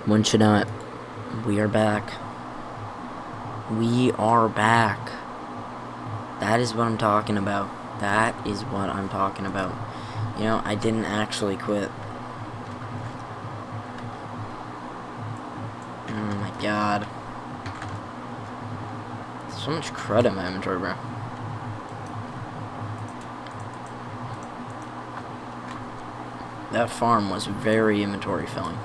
Wouldn't you know it? We are back. We are back. That is what I'm talking about. That is what I'm talking about. You know, I didn't actually quit. Oh my god. So much crud in my inventory, bro. That farm was very inventory filling.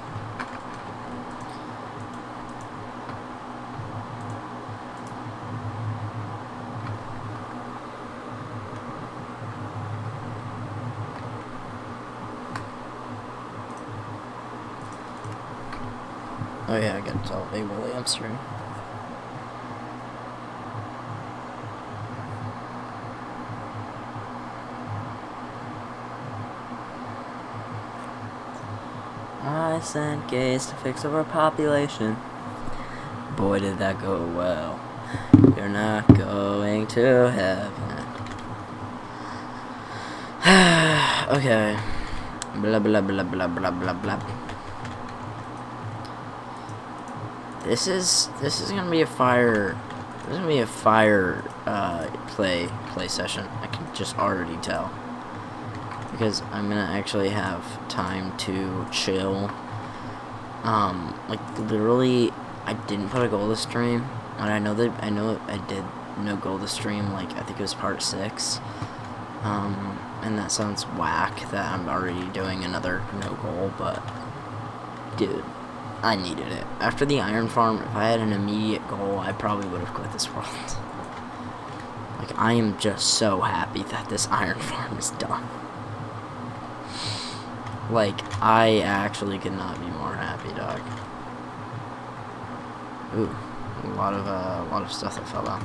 Oh yeah, I got to tell A. Williams through. I sent gays to fix overpopulation. Boy, did that go well. You're not going to heaven. Okay. Blah blah blah blah blah blah blah. This is gonna be a fire. This is gonna be a fire play session. I can just already tell, because I'm gonna actually have time to chill. Like literally, I didn't put a goal to stream, and I know I did no goal to stream. Like I think it was part 6. And that sounds whack that I'm already doing another no goal, but dude, I needed it. After the iron farm, if I had an immediate goal, I probably would have quit this world. Like, I am just so happy that this iron farm is done. Like, I actually could not be more happy, dog. Ooh, a lot of stuff that fell down.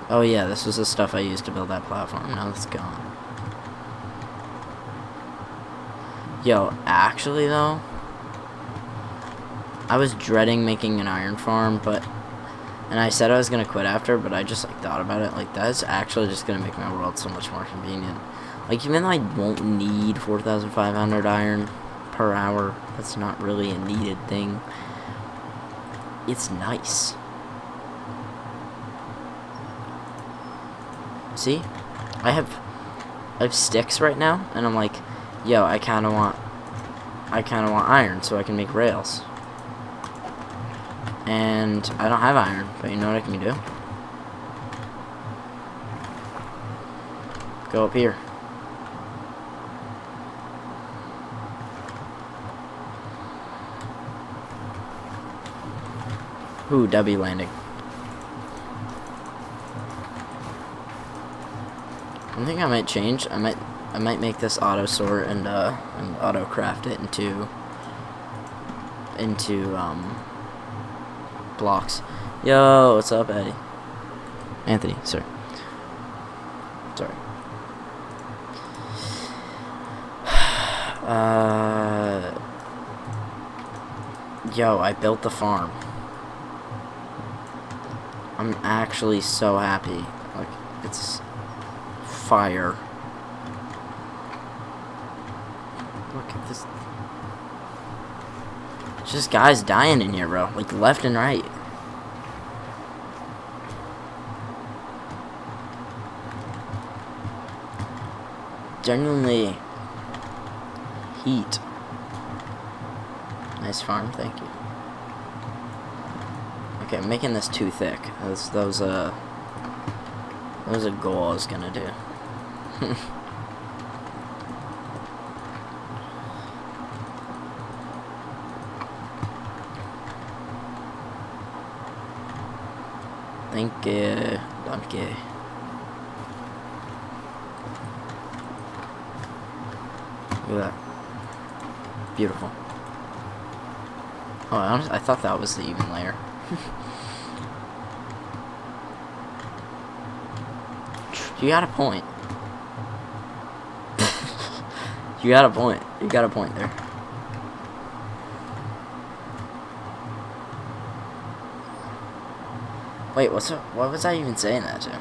Oh yeah, this was the stuff I used to build that platform. Now it's gone. Yo, actually though, I was dreading making an iron farm, and I said I was gonna quit after, but I just like thought about it. Like that's actually just gonna make my world so much more convenient. Like even though I won't need 4,500 iron per hour, that's not really a needed thing. It's nice. See, I have sticks right now, and I'm like, yo, I kind of want iron so I can make rails. And I don't have iron, but you know what I can do? Go up here. Ooh, W landing. One thing I might change, I might make this auto sort and auto craft it into blocks. Yo, what's up, Eddie? Anthony, sorry. Yo, I built the farm. I'm actually so happy. Like, it's fire. Look at this. It's just guys dying in here, bro. Like, left and right. Genuinely heat. Nice farm, thank you. Okay, I'm making this too thick. That was a goal I was gonna do. Thank you. Donkey. Look at that. Beautiful. Oh, I thought that was the even layer. You got a point. You got a point. You got a point there. Wait, what was I even saying that to?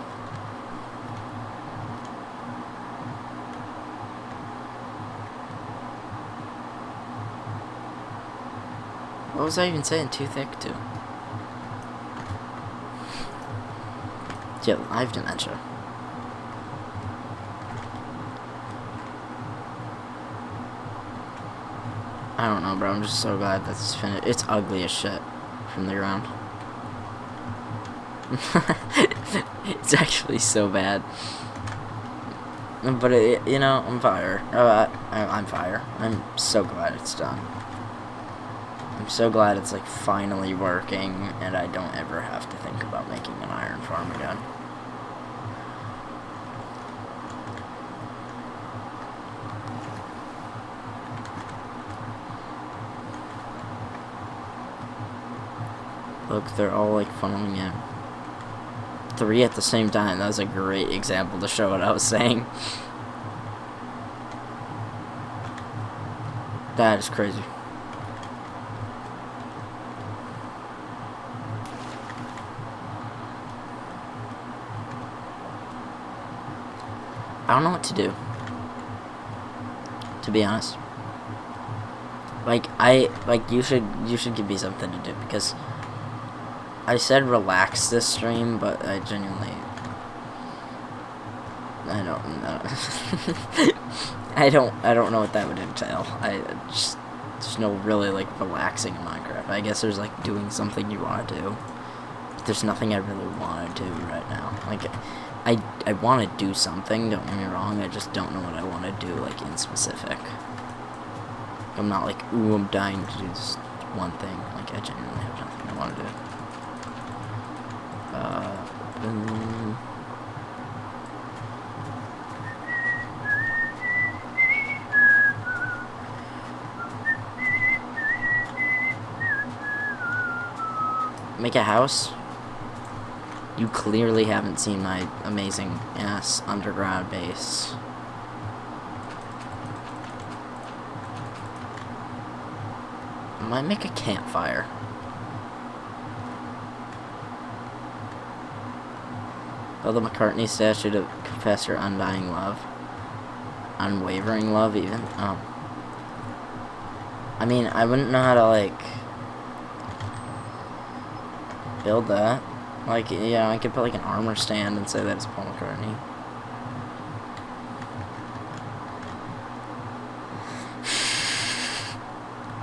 What was I even saying? Too thick, too. Yeah, I have dementia. I don't know, bro. I'm just so glad that's finished. It's ugly as shit from the ground. It's actually so bad. But, you know, I'm fire. I'm fire. I'm so glad it's done. I'm so glad it's, like, finally working, and I don't ever have to think about making an iron farm again. Look, they're all, like, funneling in. 3 at the same time. That was a great example to show what I was saying. That is crazy. I don't know what to do, to be honest. Like, you should give me something to do, because I said relax this stream, but I genuinely, I don't know. I don't know what that would entail. There's no really, like, relaxing in Minecraft. I guess there's, like, doing something you want to do, but there's nothing I really want to do right now. Like, I want to do something, don't get me wrong, I just don't know what I want to do, like, in specific. I'm not like, ooh, I'm dying to do this one thing. Like, I genuinely have nothing I want to do. Make a house? You clearly haven't seen my amazing ass underground base. I might make a campfire. Build the McCartney statue to confess your undying love. Unwavering love, even? Oh. I mean, I wouldn't know how to, like, build that. Like, yeah, I could put, like, an armor stand and say that it's Paul McCartney.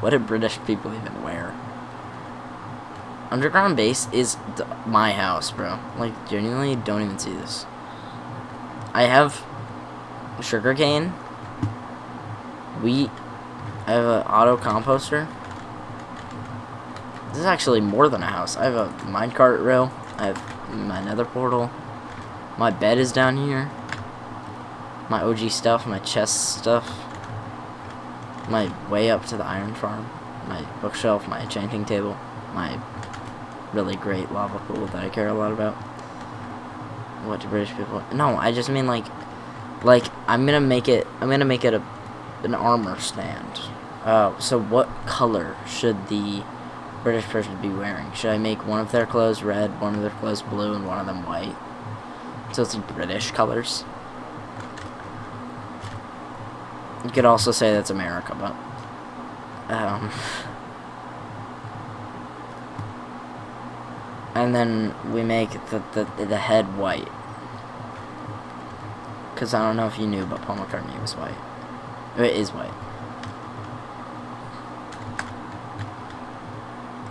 What do British people even wear? Underground base is my house, bro. Like, genuinely, don't even see this. I have sugarcane, wheat. I have an auto composter. This is actually more than a house. I have a minecart rail. I have my nether portal. My bed is down here. My OG stuff, my chest stuff. My way up to the iron farm. My bookshelf, my enchanting table. My really great lava pool that I care a lot about. What do British people... No, I just mean, like I'm gonna make it an armor stand. So what color should the British person be wearing? Should I make one of their clothes red, one of their clothes blue, and one of them white? So it's like British colors. You could also say that's America, but and then we make the head white. Because I don't know if you knew, but Paul McCartney was white. It is white.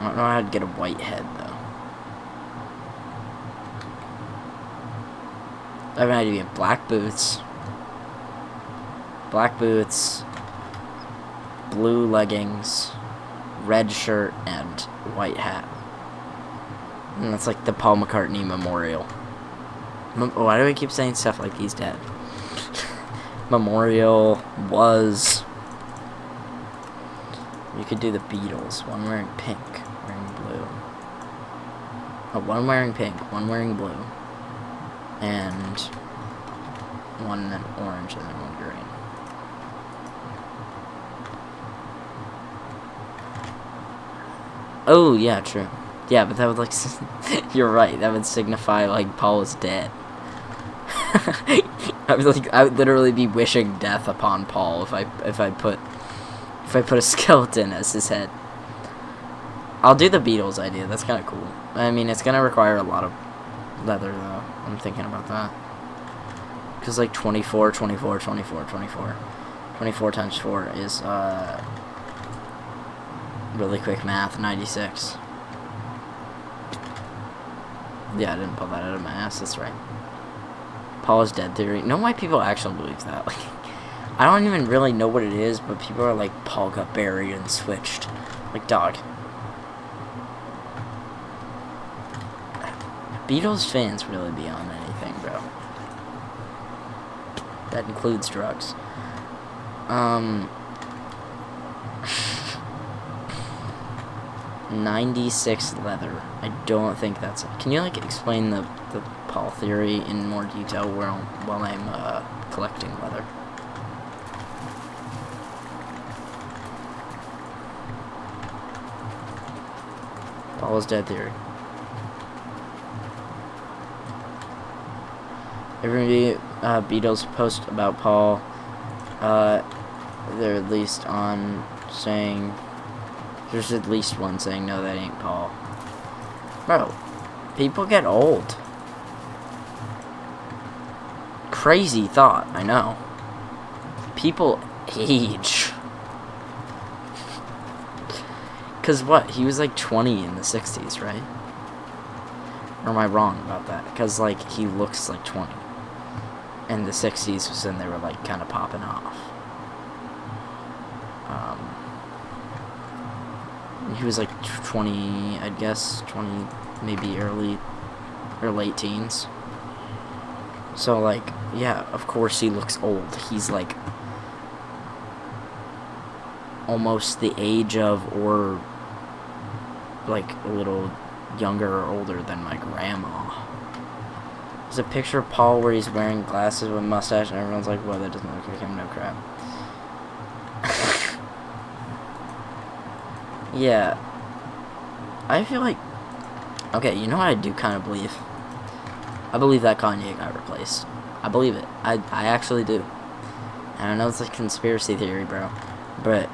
I don't know how to get a white head, though. I have an idea. Black boots, blue leggings, red shirt, and white hat. And that's like the Paul McCartney memorial. Why do I keep saying stuff like he's dead? Memorial was... You could do the Beatles. One wearing pink, wearing blue. Oh, one wearing pink, one wearing blue. And one then orange and then one green. Oh, yeah, true. Yeah, but that would, like... You're right, that would signify, like, Paul is dead. I would literally be wishing death upon Paul if I put a skeleton as his head. I'll do the Beatles idea. That's kind of cool. I mean, it's gonna require a lot of leather, though. I'm thinking about that. Because, like, 24, 24, 24, 24. 24 times 4 is, really quick math, 96. Yeah, I didn't pull that out of my ass. That's right. Paul is dead theory. No, why people actually believe that. Like, I don't even really know what it is, but people are like, Paul got buried and switched. Like, dog. Beatles fans really be on anything, bro. That includes drugs. 96 leather. I don't think that's it. Can you, like, explain the Paul theory in more detail while I'm collecting leather? Paul is dead theory. Every Beatles post about Paul, they're at least on saying, there's at least one saying, no, that ain't Paul. Bro, people get old. Crazy thought, I know. People age. Because what? He was like 20 in the 60s, right? Or am I wrong about that? Because, like, he looks like 20. And the 60s was when they were, like, kind of popping off. He was, like, 20, I'd guess. 20, maybe early or late teens. So, like, yeah, of course he looks old. He's, like, almost the age of, or, like, a little younger or older than my grandma. There's a picture of Paul where he's wearing glasses with a mustache, and everyone's like, well, that doesn't look like him, no crap. Yeah. I feel like... Okay, you know what I do kind of believe? I believe that Kanye got replaced. I believe it. I actually do. And I know it's a conspiracy theory, bro. But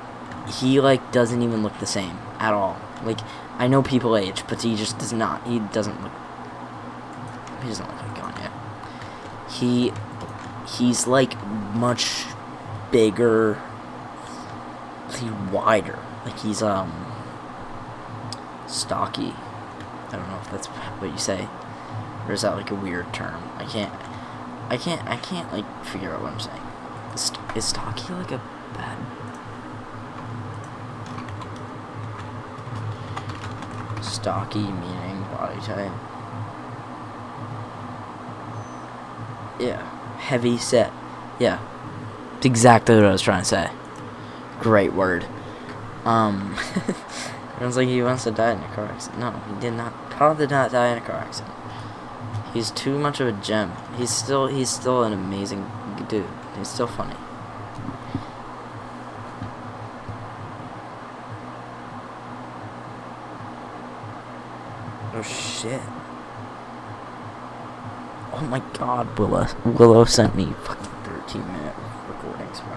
he, like, doesn't even look the same at all. Like, I know people age, but he just does not. He doesn't look like Kanye. He's like much bigger, wider. Like, he's stocky. I don't know if that's what you say, or is that like a weird term? I can't like figure out what I'm saying. Is stocky like a bad? Stocky meaning body type. Yeah. Heavy set. Yeah. It's exactly what I was trying to say. Great word. Everyone's like, he wants to die in a car accident. No, he did not. Paul did not die in a car accident. He's too much of a gem. He's still an amazing dude. He's still funny. Oh shit. Oh my god, Willow sent me fucking 13-minute recordings, bro.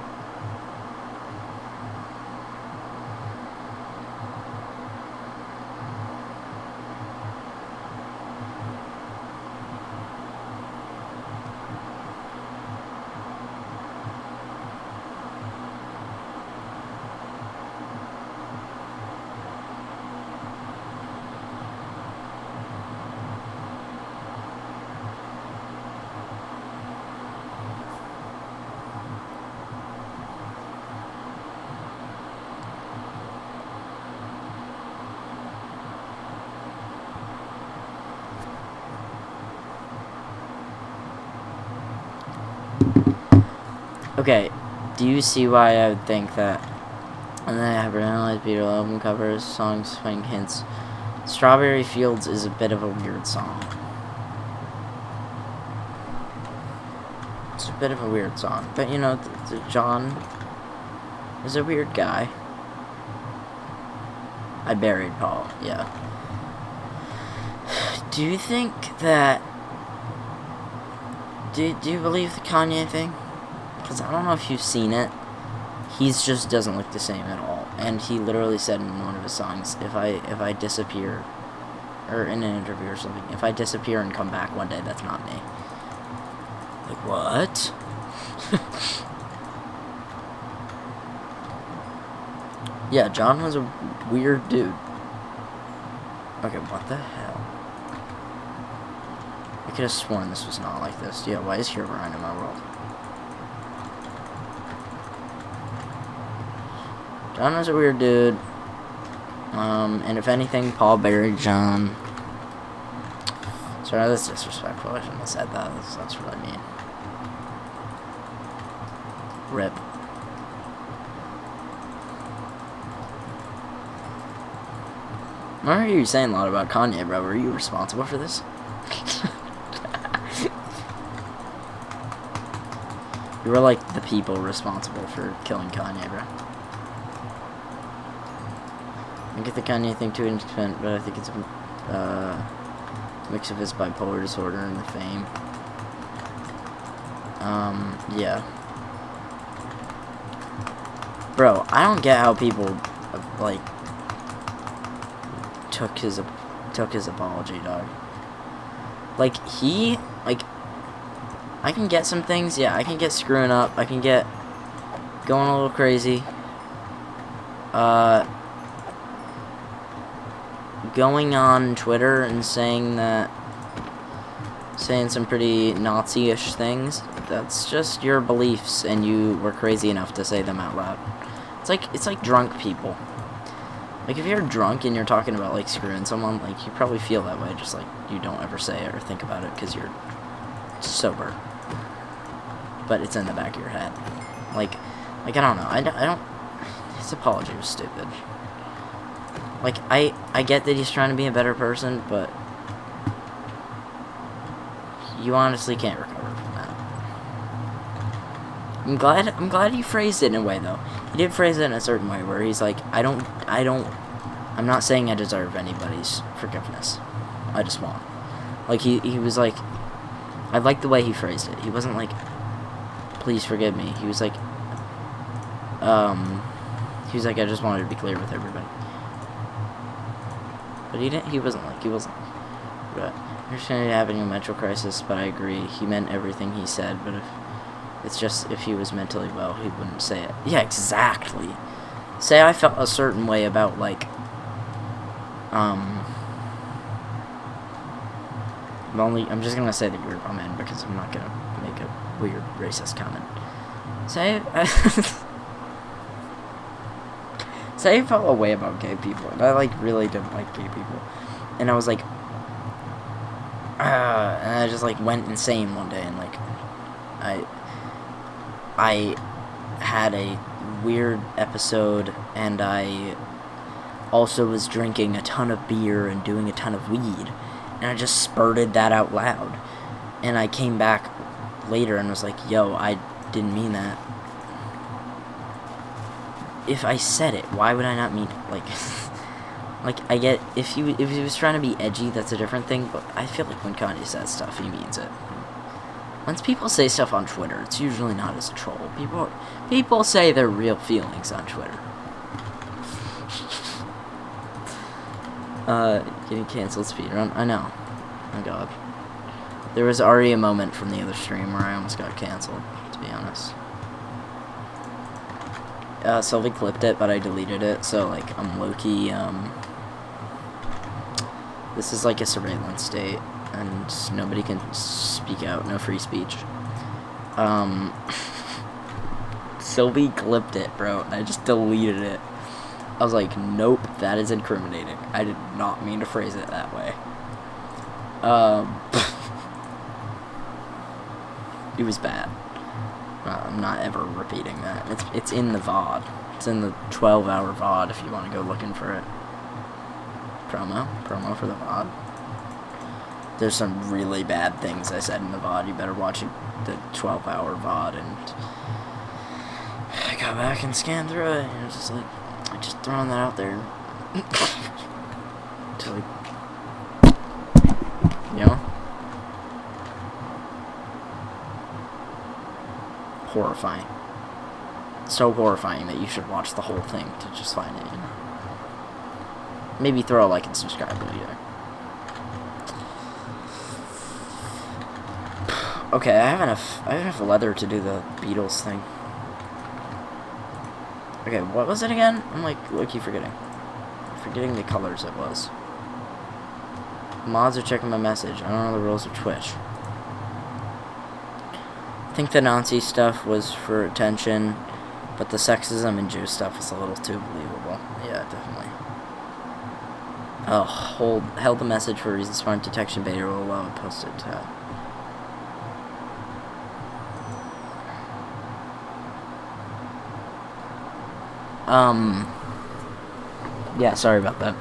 Okay, do you see why I would think that? And then I have analyzed Beatles album covers, songs, finding hints. Strawberry Fields is a bit of a weird song. It's a bit of a weird song, but you know, John is a weird guy. I buried Paul, yeah. Do you think that... Do you believe the Kanye thing? Because I don't know if you've seen it. He's just doesn't look the same at all. And he literally said in one of his songs, if I disappear, or in an interview or something, if I disappear and come back one day, that's not me. Like, what? Yeah, John was a weird dude. Okay, what the hell? I could have sworn this was not like this. Yeah, why is Herobrine in my world? John was a weird dude. And if anything, Paul buried John. Sorry, that's disrespectful. I shouldn't have said that. That's what I mean. Rip. I remember you saying a lot about Kanye, bro. Were you responsible for this? You were like the people responsible for killing Kanye, bro. I get the Kanye thing too independent, but I think it's a mix of his bipolar disorder and the fame. Yeah. Bro, I don't get how people, like, took his apology, dog. Like, I can get some things, yeah, I can get screwing up, I can get going a little crazy, going on Twitter and saying some pretty Nazi-ish things. That's just your beliefs, and you were crazy enough to say them out loud. It's like drunk people. Like, if you're drunk and you're talking about, like, screwing someone, like, you probably feel that way, just, like, you don't ever say it or think about it because you're sober. But it's in the back of your head. Like, I don't know. I don't... His apology was stupid. Like, I get that he's trying to be a better person, but you honestly can't recover from that. I'm glad he phrased it in a way, though. He did phrase it in a certain way where he's like, I'm not saying I deserve anybody's forgiveness. I just want. Like, he was like, I like the way he phrased it. He wasn't like, please forgive me. He was like, I just wanted to be clear with everybody. But he wasn't. But I understand having a mental crisis, but I agree. He meant everything he said, but if he was mentally well, he wouldn't say it. Yeah, exactly. Say I felt a certain way about, like, I'm just gonna say the group I'm in because I'm not gonna make a weird racist comment. Say I felt a way about gay people, and I, like, really didn't like gay people. And I was like, and I just, like, went insane one day, and, like, I had a weird episode, and I also was drinking a ton of beer and doing a ton of weed, and I just spurted that out loud. And I came back later and was like, yo, I didn't mean that. If I said it, why would I not mean it? Like, like, I get, if he was trying to be edgy, that's a different thing, but I feel like when Kanye says stuff, he means it. Once people say stuff on Twitter, it's usually not as a troll. People say their real feelings on Twitter. Getting canceled speedrun. I know. Oh my god. There was already a moment from the other stream where I almost got canceled, to be honest. Sylvie clipped it, but I deleted it, so, like, I'm low-key, this is like a surveillance state, and nobody can speak out, no free speech. Sylvie clipped it, bro, and I just deleted it. I was like, nope, that is incriminating. I did not mean to phrase it that way. It was bad. I'm not ever repeating that. It's in the VOD. It's in the 12-hour VOD if you want to go looking for it. Promo for the VOD. There's some really bad things I said in the VOD. You better watch the 12-hour VOD. And I got back and scanned through it, and it was just like, I'm just throwing that out there. To, like, you know? Horrifying. so horrifying that you should watch the whole thing to just find it, you know? Maybe throw a like and subscribe video. Okay, I have enough leather to do the Beatles thing. Okay, what was it again? I'm like, keep forgetting. Forgetting the colors it was. Mods are checking my message. I don't know the rules of Twitch. I think the Nazi stuff was for attention, but the sexism and Jew stuff is a little too believable. Yeah, definitely. Oh, held the message for reasons smart detection beta will allow it posted to. Yeah, sorry about that.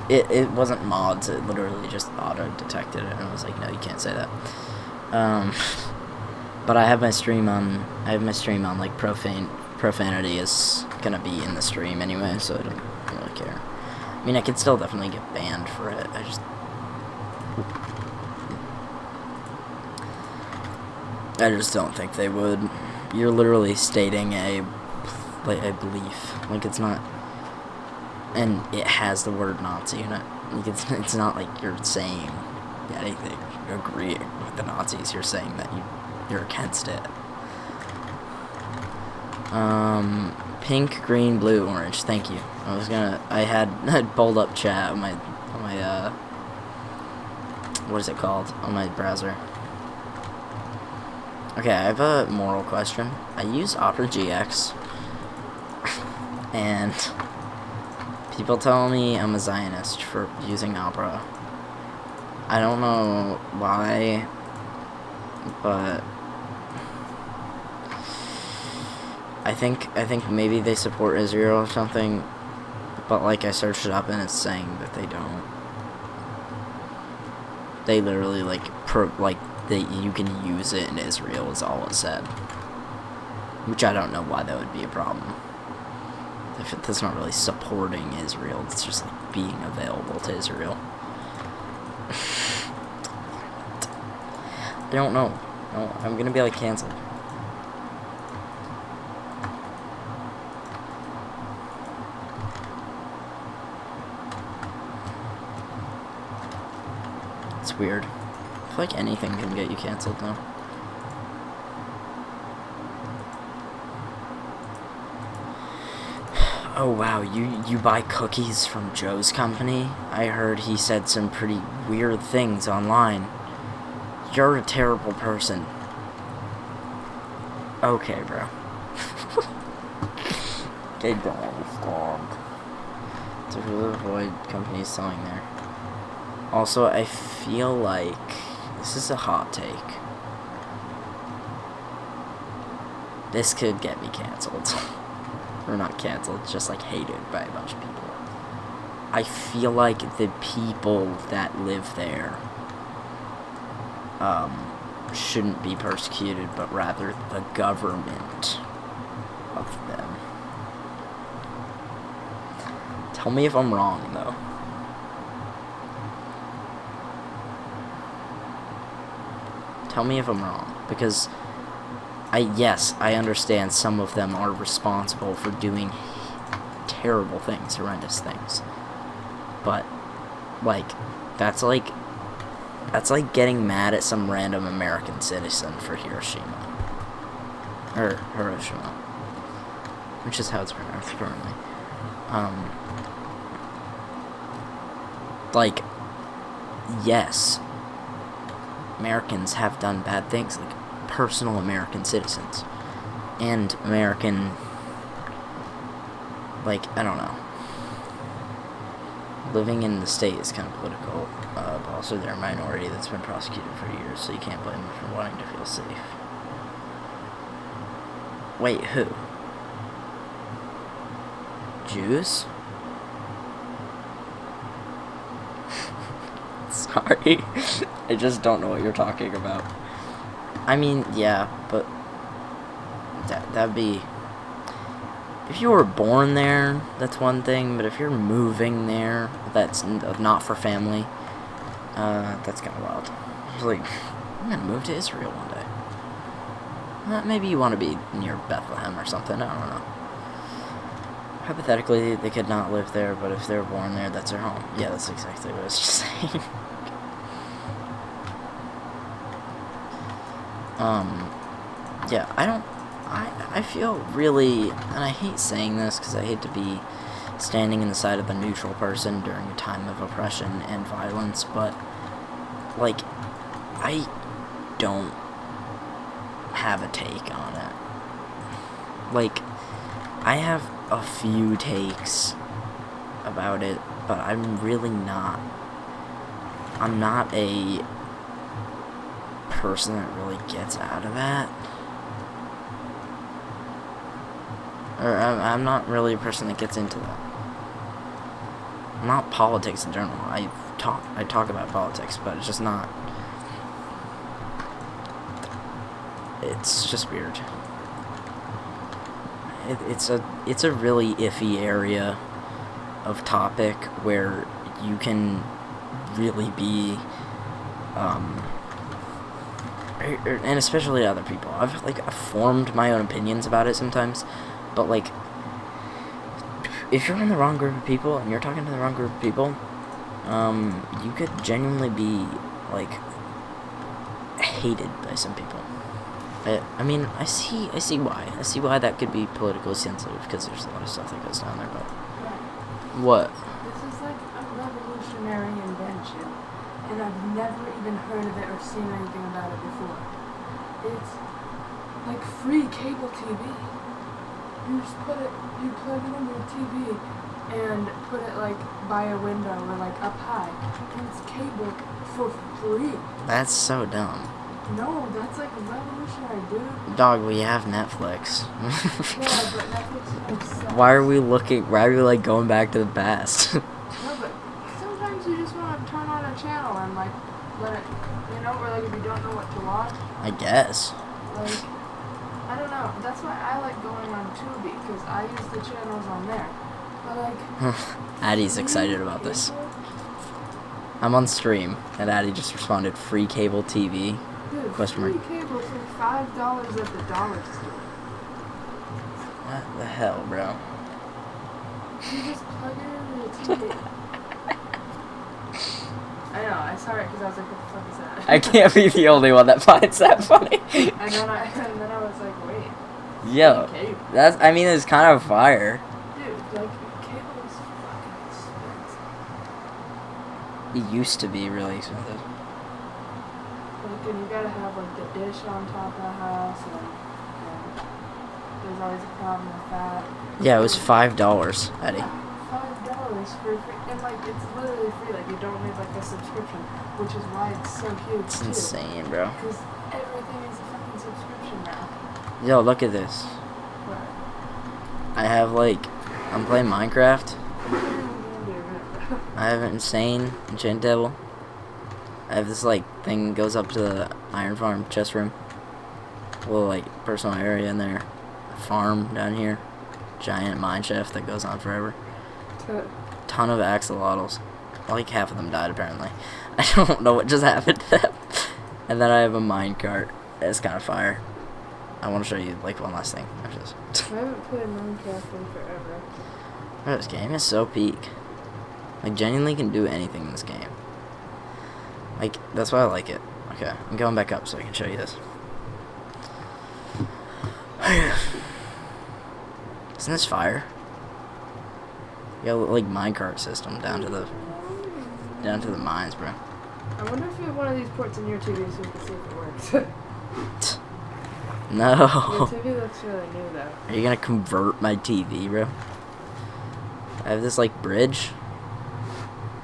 It wasn't mods, it literally just auto-detected it, and I was like, no, you can't say that. But I have my stream on, like, profanity is gonna be in the stream anyway, so I don't really care. I mean, I could still definitely get banned for it, I just don't think they would. You're literally stating a belief, like, it's not, and it has the word Nazi in it. Like, it's not like you're saying anything, you're agreeing with the Nazis, you're saying that you're against it. Pink, green, blue, orange, thank you. I had pulled up chat on my, what is it called, on my browser. Okay, I have a moral question. I use Opera GX, and people tell me I'm a Zionist for using Opera. I don't know why, but I think maybe they support Israel or something, but like I searched it up and it's saying that they don't. They literally you can use it in Israel is all it said. Which I don't know why that would be a problem. If it's not really supporting Israel, it's just like being available to Israel. I don't know. No, I'm gonna be like canceled. It's weird. I feel like anything can get you canceled now. Oh wow, you buy cookies from Joe's company? I heard he said some pretty weird things online. You're a terrible person. Okay, bro. They don't understand. To avoid companies selling there. Also, I feel like this is a hot take. This could get me canceled. Or not canceled, just like hated by a bunch of people. I feel like the people that live there shouldn't be persecuted, but rather the government of them. Tell me if I'm wrong, though. Tell me if I'm wrong, because yes, I understand some of them are responsible for doing terrible things, horrendous things. But, like, that's like getting mad at some random American citizen for Hiroshima. Or Hiroshima. Which is how it's pronounced currently. Like, yes, Americans have done bad things, like personal American citizens. And American, like, I don't know. Living in the state is kind of political, but also they're a minority that's been prosecuted for years, so you can't blame them for wanting to feel safe. Wait, who? Jews? Sorry. I just don't know what you're talking about. I mean, yeah, but that'd be... If you were born there, that's one thing, but if you're moving there, that's not for family, that's kind of wild. It's like, I'm gonna move to Israel one day. Maybe you want to be near Bethlehem or something. I don't know. Hypothetically, they could not live there, but if they were born there, that's their home. Yeah, that's exactly what I was just saying. Yeah, I feel really, and I hate saying this because I hate to be standing in the side of the neutral person during a time of oppression and violence, but, like, I don't have a take on it. Like, I have a few takes about it, but I'm really not. I'm not a person that really gets out of that. Or I'm not really a person that gets into that. Not politics in general. I talk about politics, but it's just not. It's just weird. It's a really iffy area of topic where you can really be, and especially other people. I've formed my own opinions about it sometimes, but like, if you're in the wrong group of people and you're talking to the wrong group of people, you could genuinely be like hated by some people. I mean, I see why. I see why that could be politically sensitive, because there's a lot of stuff that goes down there, but... What? This is like a revolutionary invention, and I've never even heard of it or seen anything about it before. It's like free cable TV. You just plug it into your TV and put it like by a window or like up high, and it's cable for free. That's so dumb. No, that's like revolutionary, dude. Dog, we have Netflix. Yeah, but Netflix sucks. Why are we like going back to the past? No, but sometimes you just want to turn on a channel and like let it, or like if you don't know what to watch. I guess. Like, I don't know. That's why I like going on Tubi, because I use the channels on there. But like... Addie's excited about this. I'm on stream, and Addie just responded, free cable TV. Dude, Question free mark. cable for $5 at the dollar store. What the hell, bro? You just plug it into the TV. I know, I saw it because I was like, what the fuck is that? I can't be the only one that finds that funny. And then I was like, wait. Yo, Cable. it's kind of fire. Dude, like, cable is fucking expensive. It used to be really expensive. Like, and you gotta have, like, the dish on top of the house, and there's always a problem with that. Yeah, it was $5, Eddie. Yeah, $5 for free, and, like, it's literally free, like, you don't need, like, a subscription, which is why it's so huge, It's too. insane, bro. Because everything is a fucking subscription now. Yo, look at this. But I have, like, I'm playing Minecraft. I have an insane enchant table. I have this, like, thing that goes up to the iron farm chest room. A little, like, personal area in there. A farm down here. Giant mine shaft that goes on forever. Ton of axolotls. Like, half of them died, apparently. I don't know what just happened to them. And then I have a minecart. It's kind of fire. I want to show you, like, one last thing. After this. I haven't played Minecraft in forever. Bro, this game is so peak. Like, genuinely can do anything in this game. Like, that's why I like it. Okay, I'm going back up so I can show you this. Isn't this fire? You got, like, minecart system down to the mines, bro. I wonder if you have one of these ports in your TV so we can see if it works. No. Your TV looks really new, though. Are you gonna convert my TV, bro? I have this, like, bridge.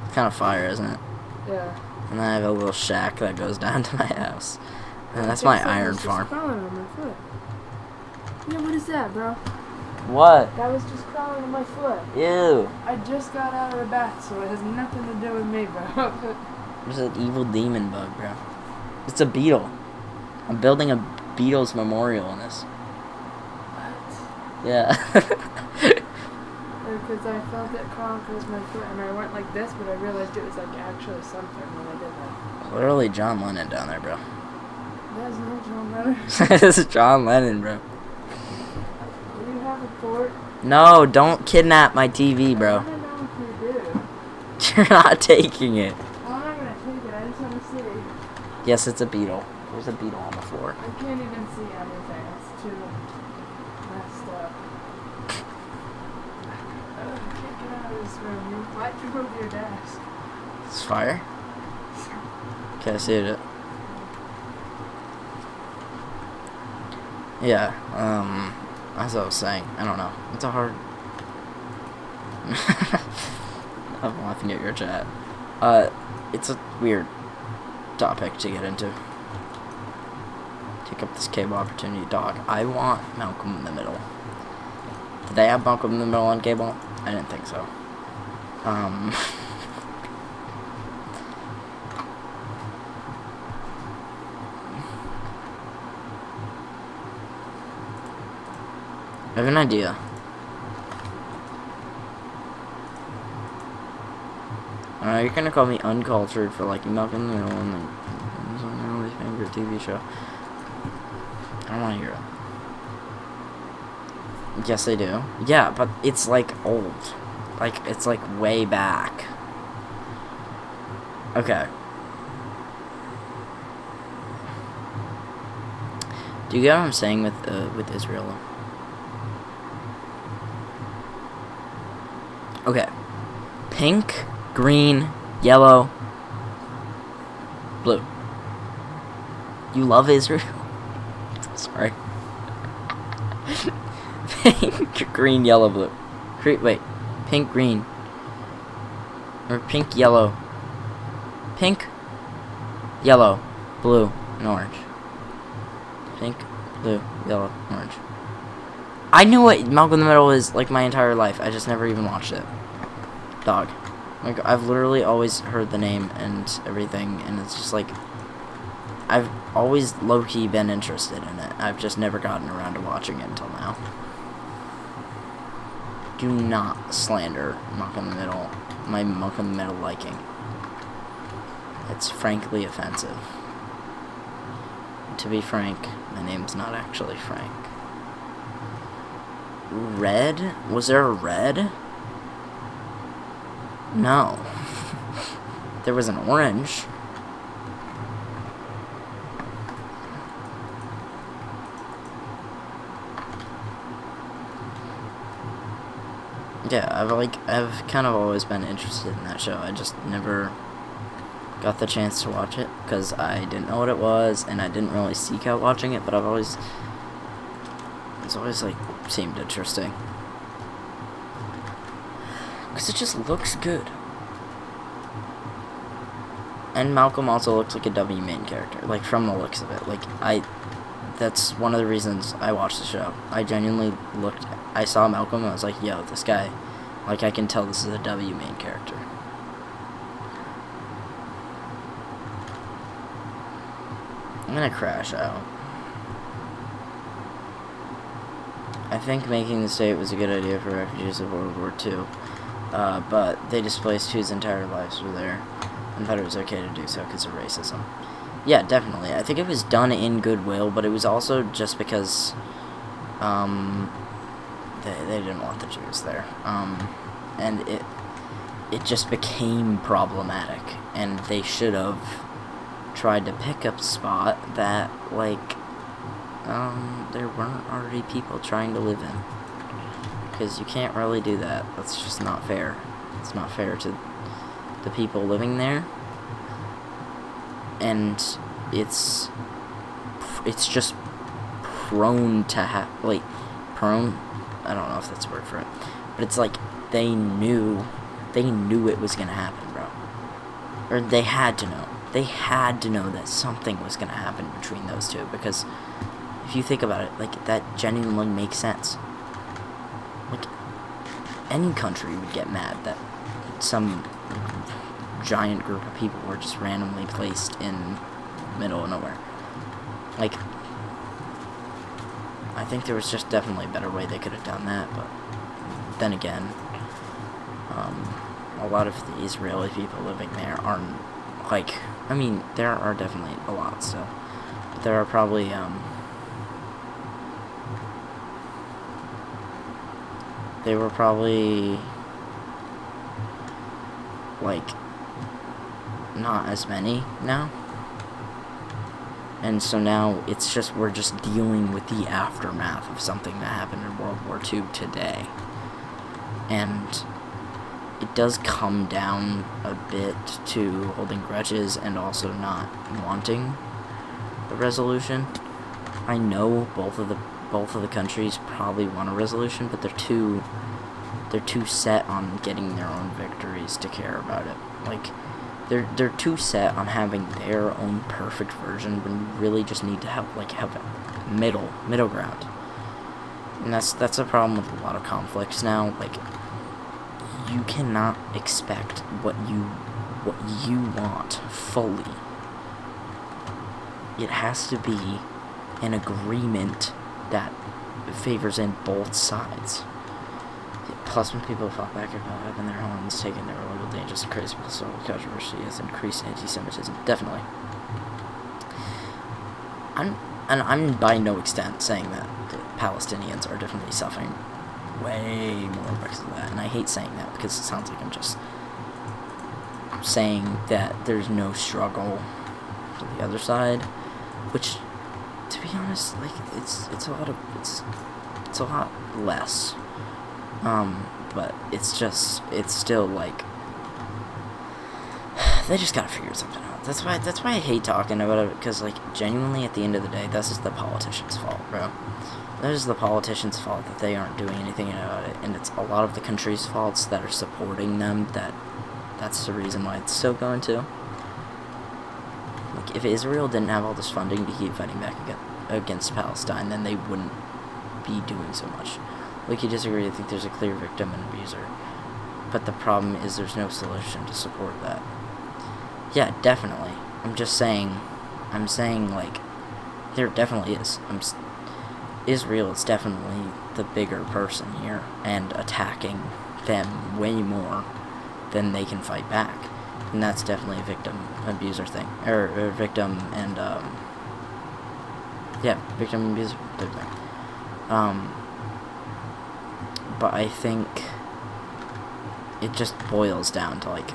It's kind of fire, isn't it? Yeah. And then I have a little shack that goes down to my house. And that's my iron farm. Crawling on my foot. Yeah, what is that, bro? What? That was just crawling on my foot. Ew. I just got out of the bath, so it has nothing to do with me, bro. There's an evil demon bug, bro. It's a beetle. I'm building a Beatles memorial in this. What? Yeah. Because I felt it crawling across my foot, and I went like this, but I realized it was like actually something when I did that. Literally John Lennon down there, bro. That's not John Lennon. This is John Lennon, bro. Do you have a port? No, don't kidnap my TV, I bro. want to know if you do. You're not taking it. Well, I'm not going to take it. I just want to see. Yes, it's a beetle. There's a beetle on the floor. I can't even see anything. It's too messed up. I can't get out of this room. Why'd you move your desk? It's fire. Okay, I see it. Yeah, as I was saying, I don't know. It's a hard... I'm laughing at your chat. It's a weird topic to get into. Take up this cable opportunity, dog. I want Malcolm in the Middle. Did they have Malcolm in the Middle on cable? I didn't think so. I have an idea. You're gonna call me uncultured for liking Malcolm in the Middle and then it's my least favorite TV show. I don't wanna hear it. Yes, they do. Yeah, but it's like old. Like, it's like way back. Okay. Do you get what I'm saying with Israel? Okay. Pink, green, yellow, blue. You love Israel? Sorry. Pink, green, yellow, blue. Wait. Pink, green. Or pink, yellow. Pink, yellow, blue, and orange. Pink, blue, yellow, orange. I knew what Malcolm in the Middle is like my entire life. I just never even watched it. Dog. Like, I've literally always heard the name and everything, and it's just like... I've always low-key been interested in it. I've just never gotten around to watching it until now. Do not slander Malcolm in the Middle. My Malcolm in the Middle liking. It's frankly offensive. To be frank, my name's not actually Frank. Red? Was there a red? No. There was an orange. Yeah, I've kind of always been interested in that show. I just never got the chance to watch it because I didn't know what it was and I didn't really seek out watching it, but it's always like seemed interesting because it just looks good. And Malcolm also looks like a W main character, like from the looks of it. Like that's one of the reasons I watched the show. I genuinely I saw Malcolm and I was like, yo, this guy, like, I can tell this is a W main character. I'm gonna crash out. I think making the state was a good idea for refugees of World War II, but they displaced whose entire lives were there, and thought it was okay to do so because of racism. Yeah, definitely. I think it was done in goodwill, but it was also just because, they didn't want the Jews there. And it just became problematic, and they should have tried to pick up a spot that, like, there weren't already people trying to live in. Because you can't really do that. That's just not fair. It's not fair to the people living there. And it's just prone to I don't know if that's a word for it, but it's like they knew it was gonna happen, bro. Or they had to know that something was gonna happen between those two, because if you think about it, like, that genuinely makes sense. Like, any country would get mad that some giant group of people were just randomly placed in the middle of nowhere. Like, I think there was just definitely a better way they could have done that, but then again, a lot of the Israeli people living there aren't, like, I mean, there are definitely a lot still, there are probably, they were probably, like, not as many now. And so now it's just, we're just dealing with the aftermath of something that happened in World War II today. And it does come down a bit to holding grudges and also not wanting a resolution. I know both of the countries probably want a resolution, but they're too set on getting their own victories to care about it. Like, they're too set on having their own perfect version when you really just need to have a middle ground. And that's a problem with a lot of conflicts now. Like, you cannot expect what you want fully. It has to be an agreement that favors in both sides. Plus, when people fought back about having their homes taken, they were a little dangerous and crazy, but social controversy has increased anti-Semitism. Definitely. I'm by no extent saying that the Palestinians are definitely suffering way more because of that, and I hate saying that because it sounds like I'm just saying that there's no struggle to the other side, which, to be honest, like, it's a lot less. But it's still, like, they just gotta figure something out. That's why I hate talking about it, because, like, genuinely, at the end of the day, this is the politicians' fault, bro. That is the politicians' fault that they aren't doing anything about it, and it's a lot of the country's faults that are supporting them, that's the reason why it's still going to. Like, if Israel didn't have all this funding to keep fighting back against Palestine, then they wouldn't be doing so much. Like, you disagree, I think there's a clear victim and abuser. But the problem is there's no solution to support that. Yeah, definitely. I'm saying, like, there definitely is. Israel is definitely the bigger person here, and attacking them way more than they can fight back. And that's definitely a victim-abuser thing. Or victim and, yeah, victim-abuser thing. But I think it just boils down to, like,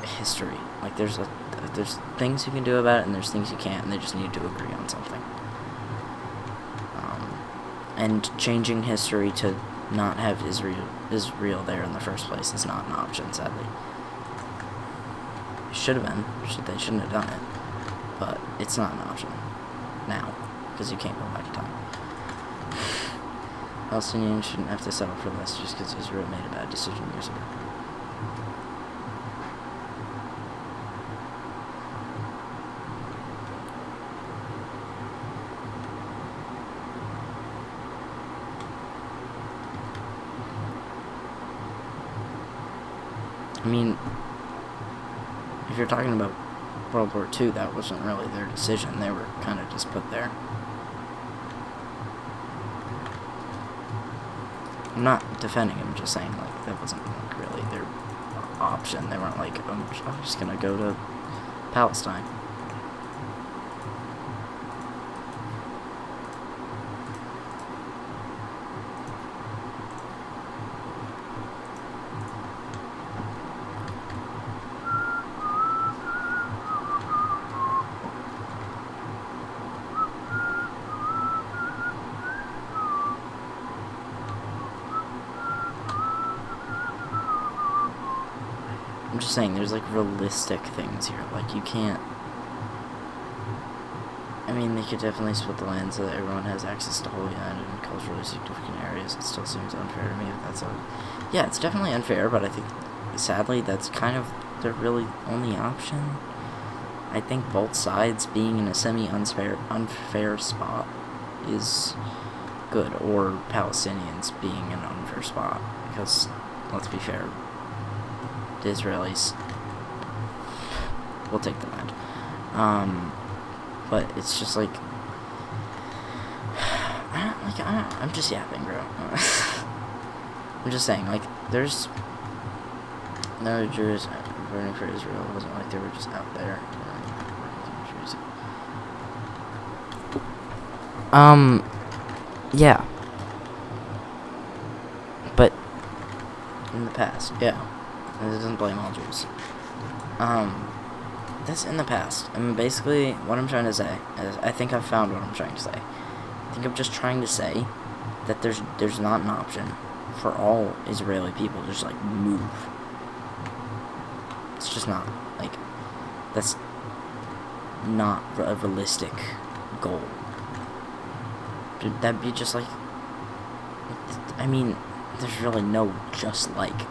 history. Like, there's things you can do about it, and there's things you can't, and they just need to agree on something. And changing history to not have Israel there in the first place is not an option, sadly. It should have been. They shouldn't have done it. But it's not an option now, because you can't go back in time. Palestinians shouldn't have to settle for less just because Israel made a bad decision years ago. I mean, if you're talking about World War II, that wasn't really their decision. They were kind of just put there. I'm not defending him, just saying, like, that wasn't, like, really their option. They weren't like, I'm just gonna go to Palestine. I'm just saying, there's, like, realistic things here. Like, you can't... I mean, they could definitely split the land so that everyone has access to Holy Land and culturally significant areas. It still seems unfair to me, but that's a... Yeah, it's definitely unfair, but I think, sadly, that's kind of the really only option. I think both sides being in a unfair spot is good, or Palestinians being in an unfair spot, because, let's be fair, the Israelis will take the land. But it's just like, I'm just yapping, bro. I'm just saying, like, there's no Jews voting for Israel. It wasn't like they were just out there. Yeah. But in the past, yeah. It doesn't blame all Jews. That's in the past. I mean, basically, what I'm trying to say is, I think I've found what I'm trying to say. I think I'm just trying to say that there's not an option for all Israeli people to just, like, move. It's just not. Like, that's not a realistic goal. That'd be just, like, I mean, there's really no just, like,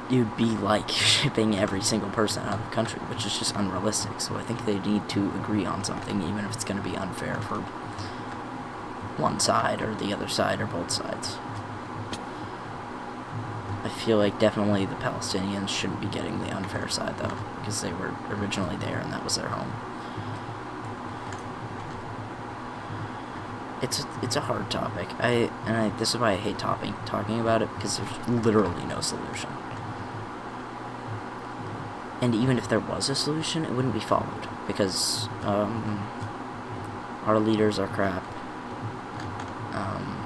you'd be like shipping every single person out of the country, which is just unrealistic. So I think they need to agree on something, even if it's going to be unfair for one side or the other side or both sides. I feel like definitely the Palestinians shouldn't be getting the unfair side, though, because they were originally there and that was their home. It's a hard topic. This is why I hate talking about it, because there's literally no solution. And even if there was a solution, it wouldn't be followed, because our leaders are crap.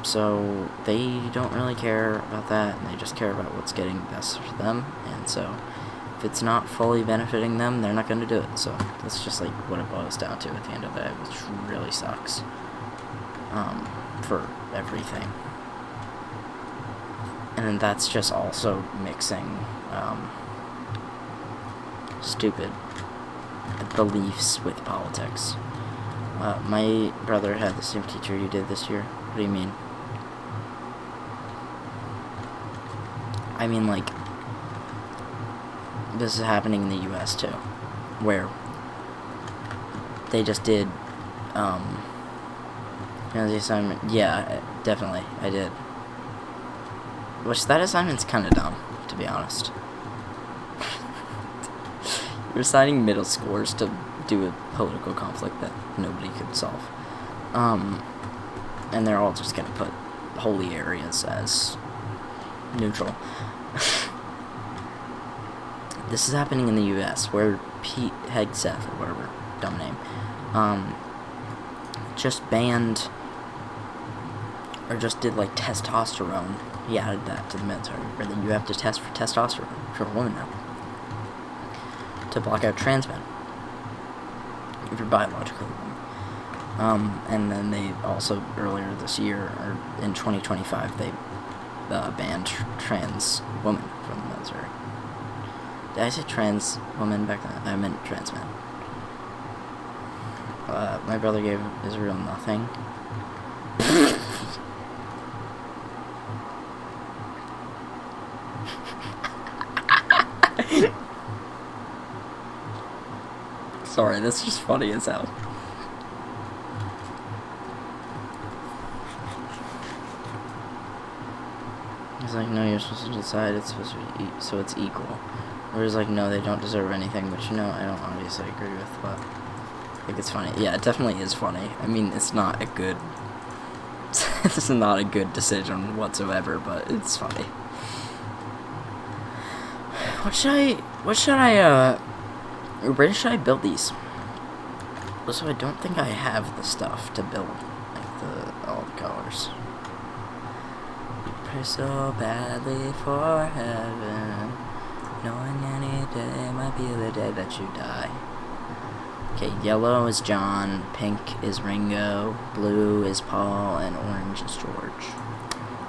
So they don't really care about that, and they just care about what's getting best for them. And so if it's not fully benefiting them, they're not going to do it. So that's just like what it boils down to at the end of the day, which really sucks for everything. And then that's just also mixing stupid beliefs with politics. My brother had the same teacher you did this year. What do you mean? I mean, like, this is happening in the US too, where they just did, the assignment. Yeah, definitely, I did. Which, that assignment's kind of dumb, to be honest. You're assigning middle schoolers to do a political conflict that nobody could solve. And they're all just gonna put holy areas as neutral. This is happening in the US, where Pete Hegseth, or whatever, dumb name, just banned, or just did, like, testosterone. He added that to the military, where you have to test for testosterone for a woman now, to block out trans men, if you're biologically a woman. And then they also, earlier this year, or in 2025, they banned trans women from the military. Did I say trans woman back then? I meant trans men. My brother gave Israel nothing. Sorry, that's just funny as hell. He's like, no, you're supposed to decide, it's supposed to be so it's equal. Or he's like, no, they don't deserve anything, which, you know, I don't obviously agree with, but I think it's funny. Yeah, it definitely is funny. I mean, it's not a good, this is not a good decision whatsoever, but it's funny. Where should I build these? Also, I don't think I have the stuff to build, like, all the colors. Pray so badly for heaven, knowing any day might be the day that you die. Okay, yellow is John, pink is Ringo, blue is Paul, and orange is George.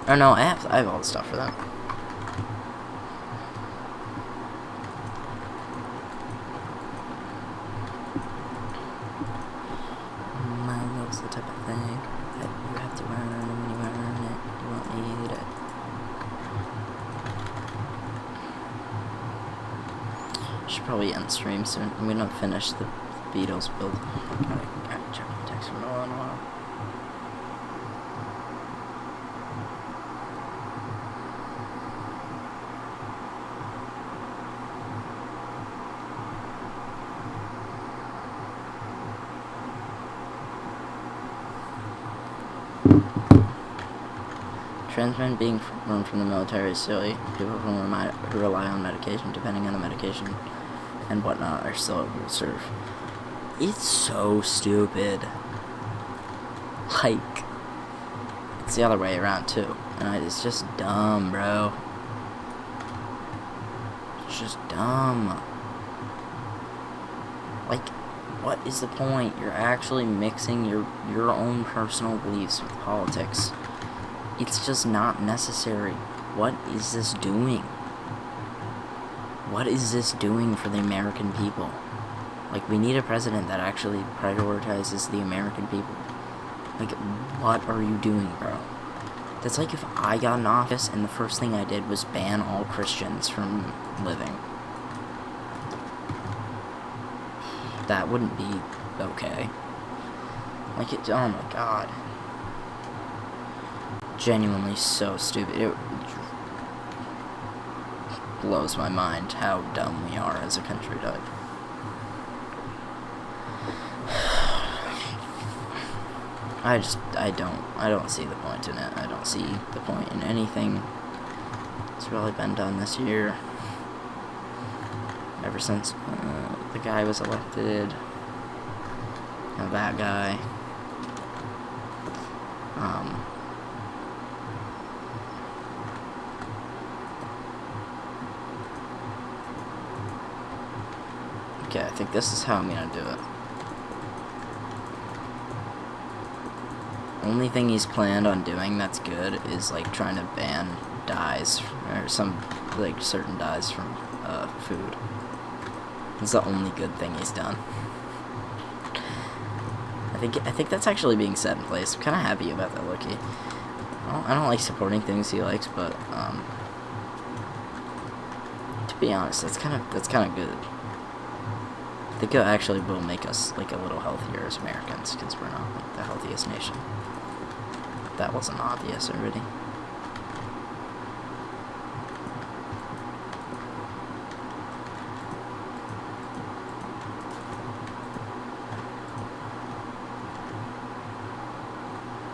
Oh no, I have all the stuff for them. My love's the type of thing that you have to earn, and when you earn it, you won't need it. Should probably end stream soon. I'm gonna finish the Beatles build. Gotta check my text from Noah in a while. Trans men being removed from the military is silly. People who rely on medication, depending on the medication and whatnot, are still able to serve. It's so stupid. Like, it's the other way around, too. And it's just dumb, bro. It's just dumb. Like, what is the point? You're actually mixing your own personal beliefs with politics. It's just not necessary. What is this doing? What is this doing for the American people? Like, we need a president that actually prioritizes the American people. Like, what are you doing, bro? That's like if I got in office and the first thing I did was ban all Christians from living. That wouldn't be okay. Like, oh my god. Genuinely so stupid. It blows my mind how dumb we are as a country, dog. I don't see the point in it. I don't see the point in anything that's really been done this year. Ever since the guy was elected. That guy. Okay, I think this is how I'm gonna do it. Only thing he's planned on doing that's good is like trying to ban dyes or some like certain dyes from food. It's the only good thing he's done. I think that's actually being set in place. I'm kind of happy about that, Loki. I don't like supporting things he likes, but to be honest, that's kind of good. I think it actually will make us like a little healthier as Americans because we're not like the healthiest nation. That wasn't obvious already.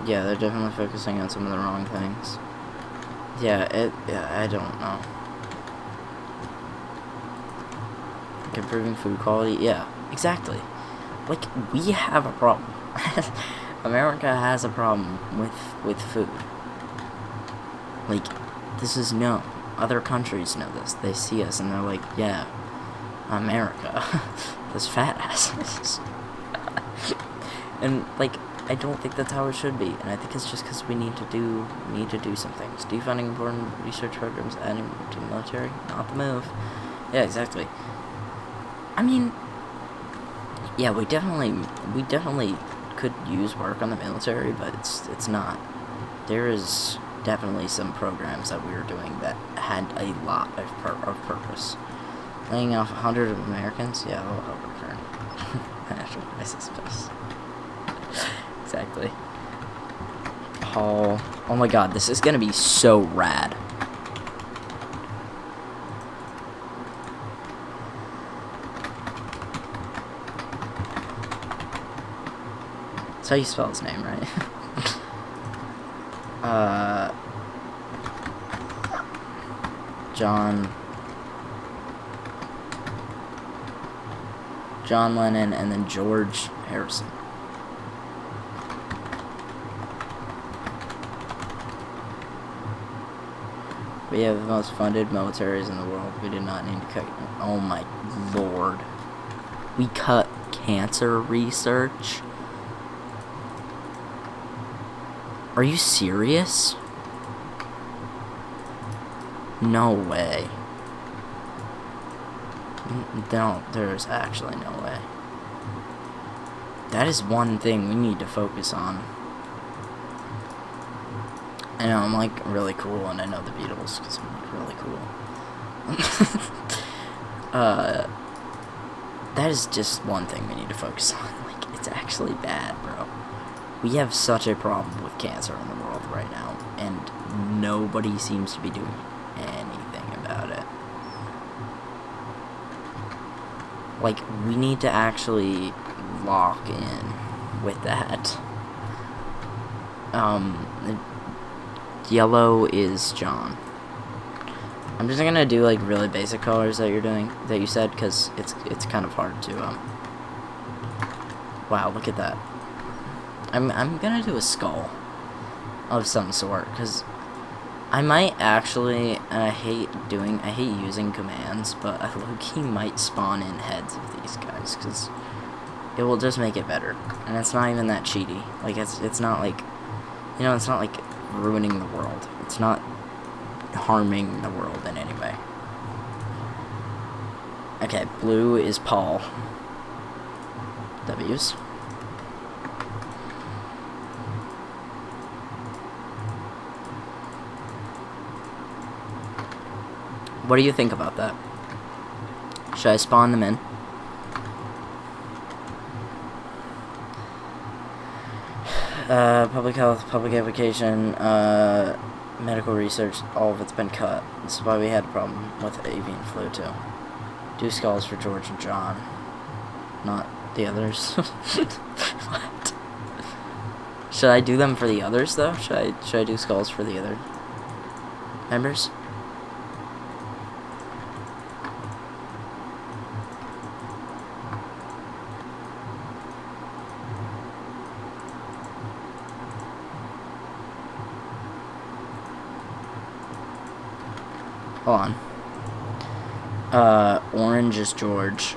Yeah, they're definitely focusing on some of the wrong things. Yeah, I don't know. Like improving food quality, yeah, exactly. Like, we have a problem. America has a problem with food. Like, this is known. Other countries know this. They see us and they're like, yeah, America. Those fat asses. And, like, I don't think that's how it should be. And I think it's just because we need to do some things. Defunding important research programs, adding to the military, not the move. Yeah, exactly. I mean, yeah, we definitely could use work on the military, but it's not. There is definitely some programs that we were doing that had a lot of purpose. Laying off 100 of Americans, yeah, that'll help return natural crisis space. Exactly. Oh my god, this is gonna be so rad. That's how you spell his name, right? John Lennon and then George Harrison. We have the most funded militaries in the world. We did not need to cut. Oh my lord. We cut cancer research? Are you serious? No way. No, there's actually no way. That is one thing we need to focus on. I know, I'm like really cool, and I know the Beatles because I'm like really cool. That is just one thing we need to focus on. Like, it's actually bad, bro. We have such a problem with cancer in the world right now, and nobody seems to be doing anything about it. Like, we need to actually lock in with that. Yellow is John. I'm just gonna do like really basic colors that you said, because it's kind of hard to wow, look at that. I'm gonna do a skull of some sort, because I might actually, and I hate using commands, but I low-key might spawn in heads of these guys, because it will just make it better. And it's not even that cheaty. Like, it's not like, you know, it's not like ruining the world. It's not harming the world in any way. Okay, blue is Paul. W's. What do you think about that? Should I spawn them in? Public health, public education, medical research, all of it's been cut. This is why we had a problem with avian flu, too. Do skulls for George and John. Not the others. What? Should I do them for the others, though? Should I do skulls for the other members? Hold on. Orange is George.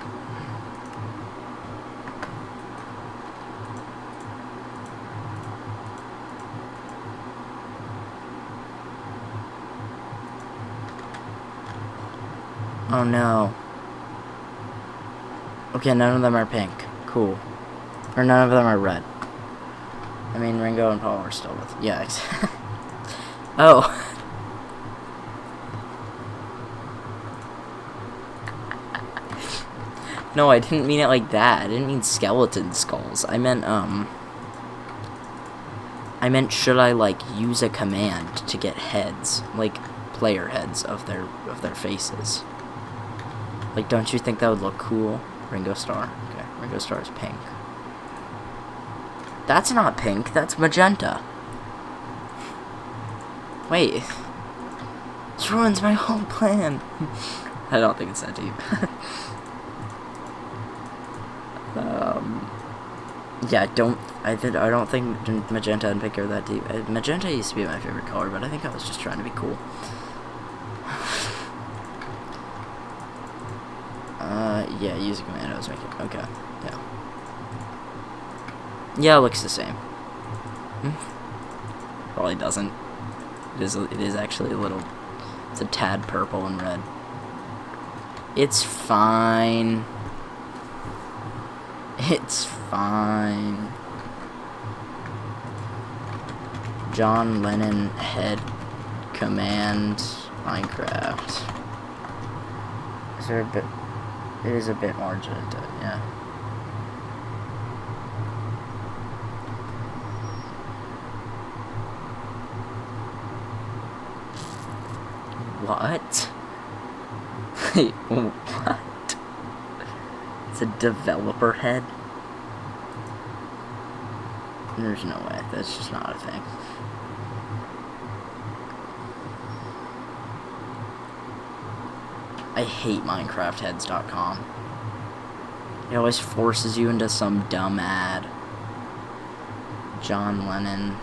Oh no. Okay, none of them are pink. Cool. Or none of them are red. I mean, Ringo and Paul are still with... Yeah. Oh. No, I didn't mean it like that. I didn't mean skeleton skulls. I meant, should I, like, use a command to get heads? Like, player heads of their faces. Like, don't you think that would look cool? Ringo Starr. Okay, Ringo Starr is pink. That's not pink, that's magenta. Wait. This ruins my whole plan. I don't think it's that deep. Yeah, I don't think magenta and pink are that deep. Magenta used to be my favorite color, but I think I was just trying to be cool. Yeah, use a command, I was making, okay, yeah. Yeah, it looks the same. Probably doesn't. It is actually a little, it's a tad purple and red. It's fine. It's fine. John Lennon head command Minecraft. Is there a bit? It is a bit more magenta, yeah. What? Wait, what? It's a developer head? There's no way. That's just not a thing. I hate MinecraftHeads.com. It always forces you into some dumb ad. John Lennon.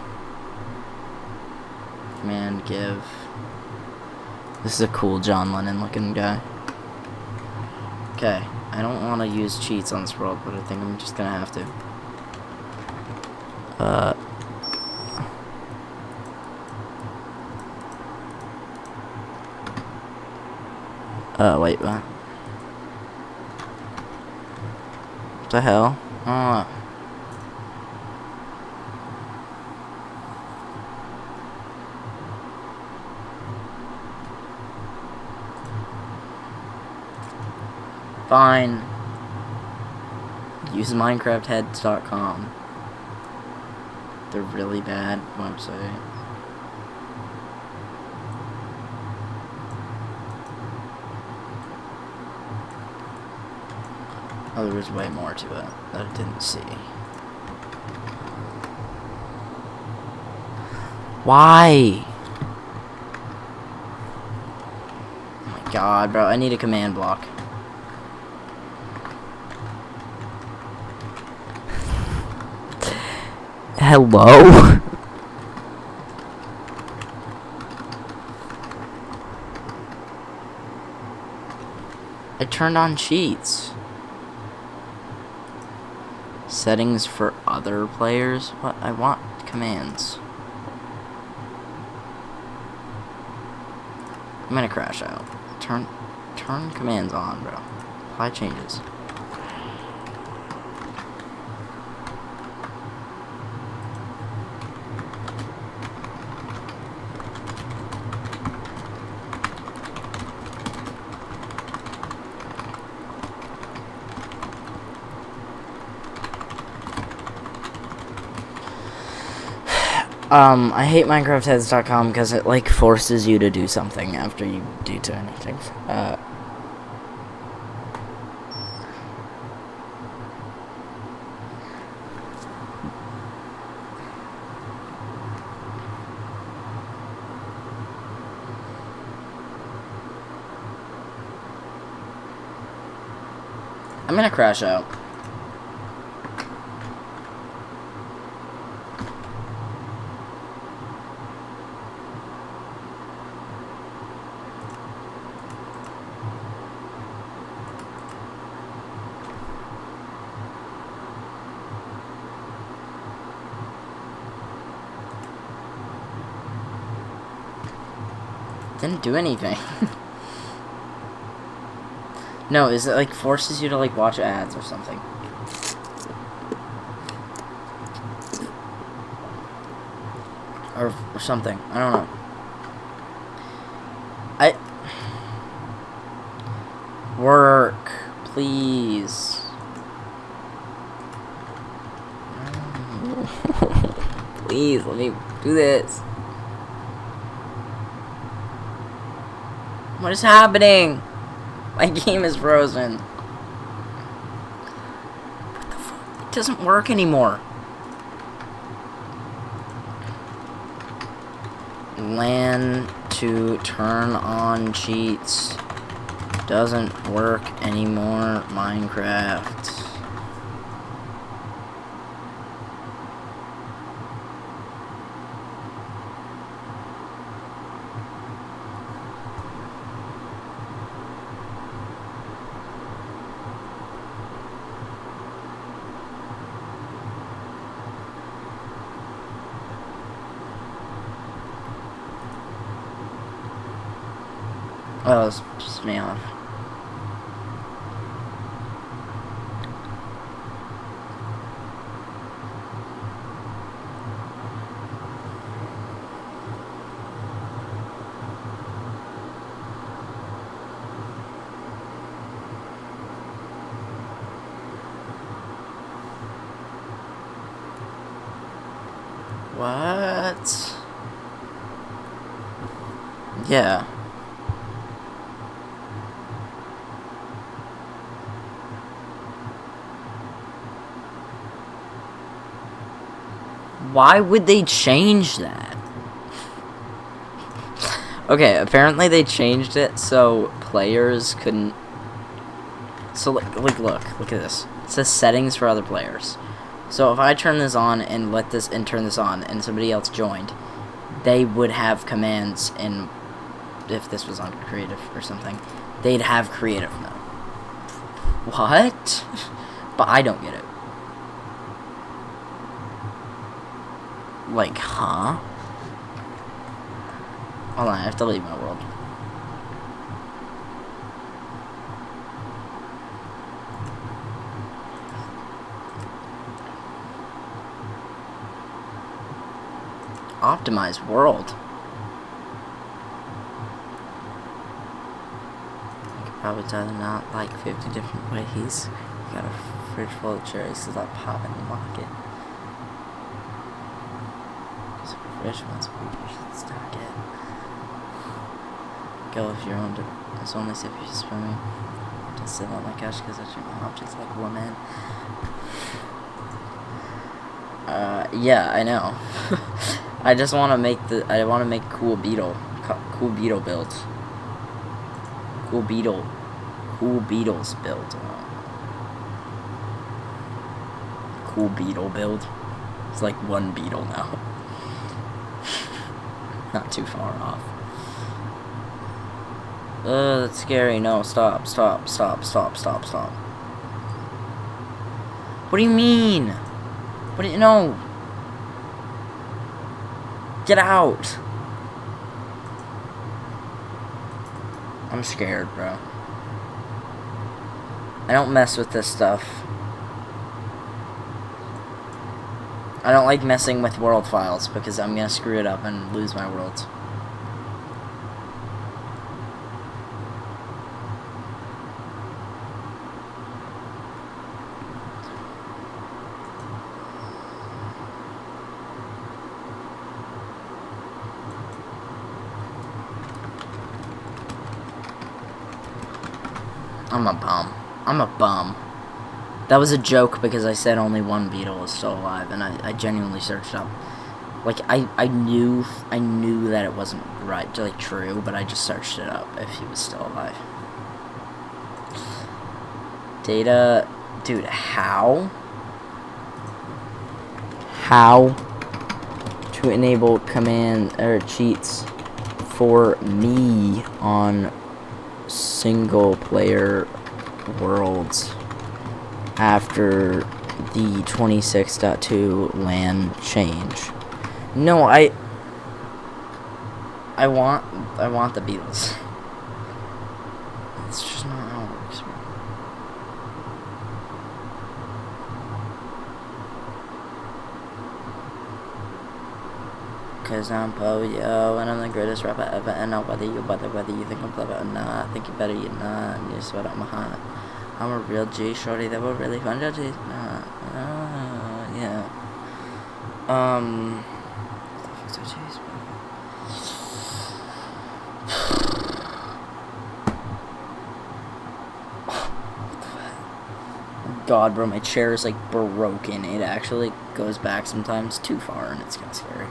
Command give. This is a cool John Lennon looking guy. Okay, I don't want to use cheats on this world, but I think I'm just gonna have to. Wait, what? What the hell? Fine. Use MinecraftHeads.com. They're really bad website. Oh, there was way more to it that I didn't see. Why? Oh my god, bro. I need a command block. Hello? I turned on cheats. Settings for other players? What? I want commands. I'm gonna crash out. Turn commands on, bro. Apply changes. I hate MinecraftHeads.com because it, like, forces you to do something after you do too many things. I'm gonna crash out. Didn't do anything. No, is it like forces you to like watch ads or something? Or something. I don't know. Work, please. Please, let me do this. What is happening? My game is frozen. What the fuck? It doesn't work anymore. LAN to turn on cheats. Doesn't work anymore, Minecraft. Oh, this pissed me off. What? Yeah. Why would they change that? Okay, apparently they changed it so players couldn't... So, like, look at this. It says settings for other players. So if I turn this on and turn this on and somebody else joined, they would have commands in... If this was on creative or something, they'd have creative mode. What? But I don't get it. Like, huh? Hold on, I have to leave my world. Optimize world. I could probably tell them out like 50 different ways. You got a fridge full of cherries, so that pop in the market. Fresh ones, we should stock it. Go if you're under. It's only if you're swimming. Just sit on my couch because I treat my objects like woman. Yeah, I know. I just want to make cool beetle builds. Cool beetles build. Cool beetle build. It's like one beetle now. Not too far off. That's scary. No, stop. What do you mean? What do you know? Get out. I'm scared, bro. I don't mess with this stuff. I don't like messing with world files because I'm gonna screw it up and lose my worlds. I'm a bum. That was a joke because I said only one beetle was still alive, and I genuinely searched up. Like, I knew that it wasn't right, like, true, but I just searched it up if he was still alive. Data... Dude, how? How to enable command, or cheats for me on single-player worlds after the 26.2 LAN change. No, I want the Beatles. It's just not how it works. Cause I'm Poyo and I'm the greatest rapper ever, and now whether you think I'm clever or not, I think you better you're not, and you sweat out my heart. I'm a real G, shorty, that were really fun G's. Yeah. God, bro, my chair is like broken. It actually goes back sometimes too far, and it's kind of scary.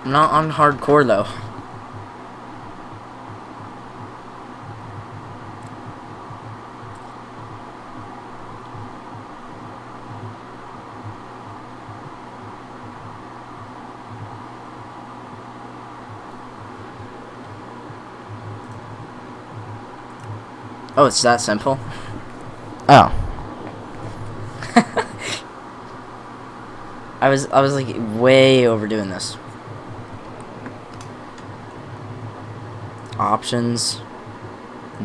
I'm not on hardcore though. Oh, it's that simple? Oh. I was like way overdoing this. Options,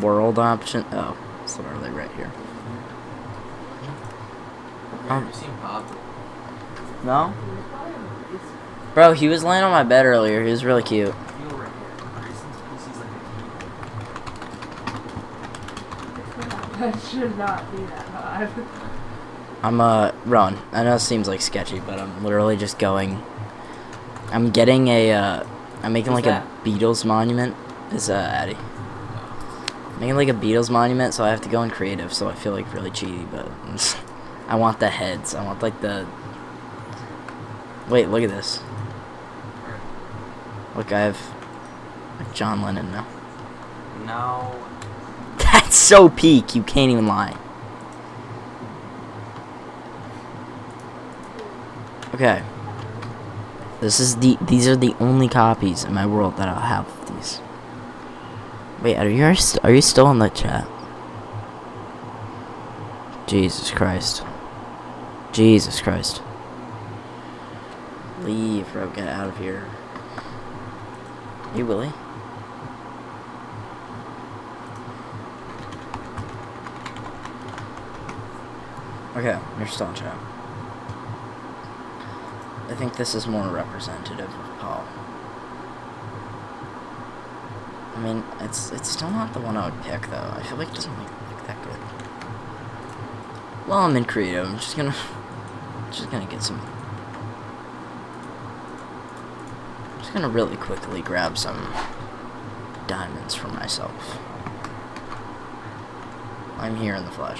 world option. Oh, it's literally right here. Have you seen Bob? No? Bro, he was laying on my bed earlier. He was really cute. I feel right here. Grayson's pussy's like a That should not be that hot. I'm Ron. I know it seems like sketchy, but I'm literally just going. I'm getting a I'm making Who's like that? a Beatles monument. Is Addy. Making like a Beatles monument, so I have to go in creative, so I feel like really cheaty, but I want the heads. I want like the. Wait, look at this. Look, I have like John Lennon now. No. That's so peak. You can't even lie. Okay. These are the only copies in my world that I'll have of these. Wait, are you still in the chat? Jesus Christ. Jesus Christ. Leave, bro. Get out of here. You Willie? Okay, you're still in chat. I think this is more representative of Paul. I mean, it's still not the one I would pick, though. I feel like it doesn't look that good. Well, I'm in creative. I'm just gonna get some. Just gonna really quickly grab some diamonds for myself. I'm here in the flash.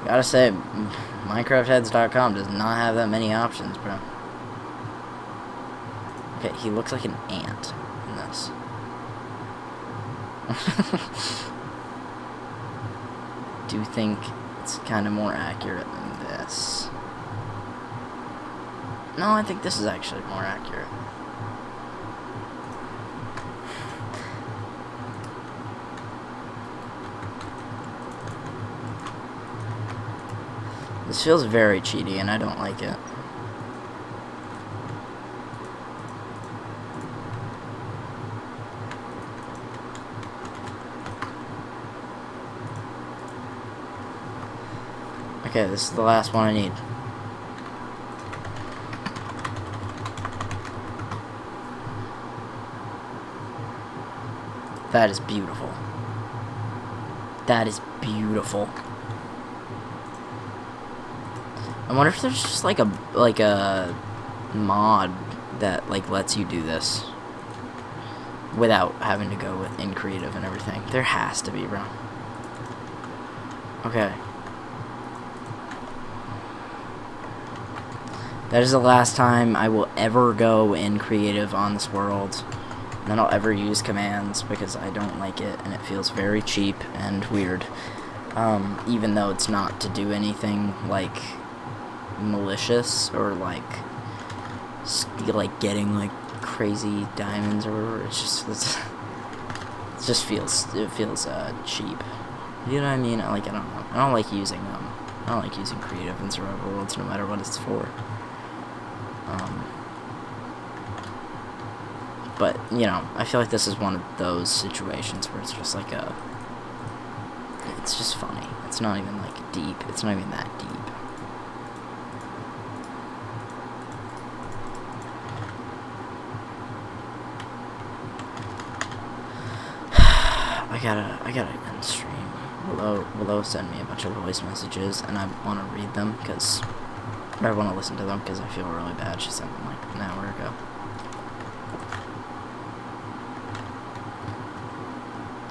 Gotta say, MinecraftHeads.com does not have that many options, bro. Okay, he looks like an ant in this. Do you think it's kind of more accurate than this? No, I think this is actually more accurate. This feels very cheaty, and I don't like it. Okay, this is the last one I need. That is beautiful. That is beautiful. I wonder if there's just like a mod that like lets you do this without having to go in creative and everything. There has to be, bro. Okay. That is the last time I will ever go in creative on this world. And then I'll ever use commands because I don't like it and it feels very cheap and weird. Even though it's not to do anything like malicious or like getting like crazy diamonds or whatever. It just feels cheap. You know what I mean? I don't know. I don't like using them. I don't like using creative in survival worlds no matter what it's for. But you know, I feel like this is one of those situations where it's just like it's just funny. It's not even like deep. It's not even that deep. I gotta end stream. Willow sent me a bunch of voice messages, and I want to read them because I want to listen to them because I feel really bad. She sent them like an hour ago.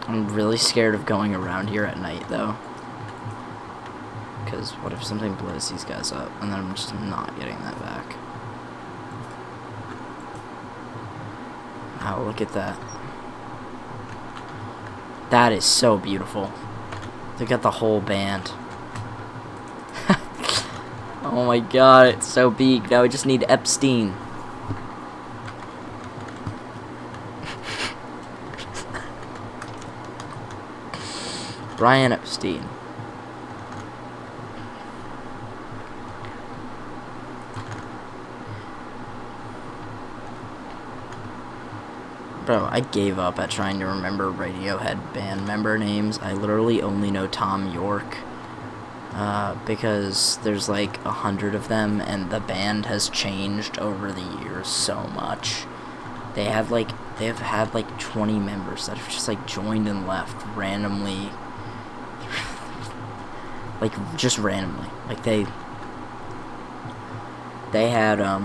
I'm really scared of going around here at night though, because what if something blows these guys up, and then I'm just not getting that back. Wow, look at that. That is so beautiful. They got the whole band. Oh my god, it's so big. Now I just need Epstein. Brian Epstein. Bro, I gave up at trying to remember Radiohead band member names. I literally only know Tom York. Because there's like 100 of them, and the band has changed over the years so much. They have had like 20 members that have just like joined and left randomly. Like just randomly. Like they had I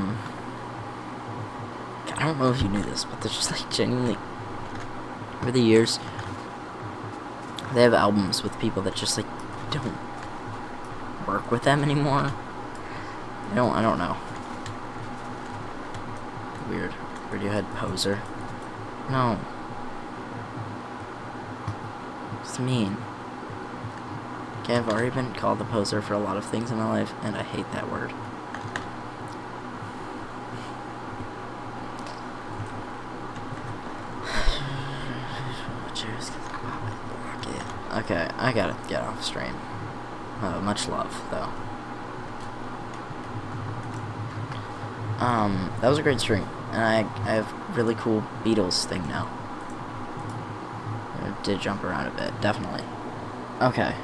don't know if you knew this, but they're just like genuinely over the years they have albums with people that just like don't work with them anymore. I don't know. Weird. Radiohead poser. No. It's mean. Okay, I've already been called a poser for a lot of things in my life, and I hate that word. Okay, I gotta get off stream. Much love, though. That was a great stream, and I have really cool Beatles thing now. I did jump around a bit, definitely. Okay.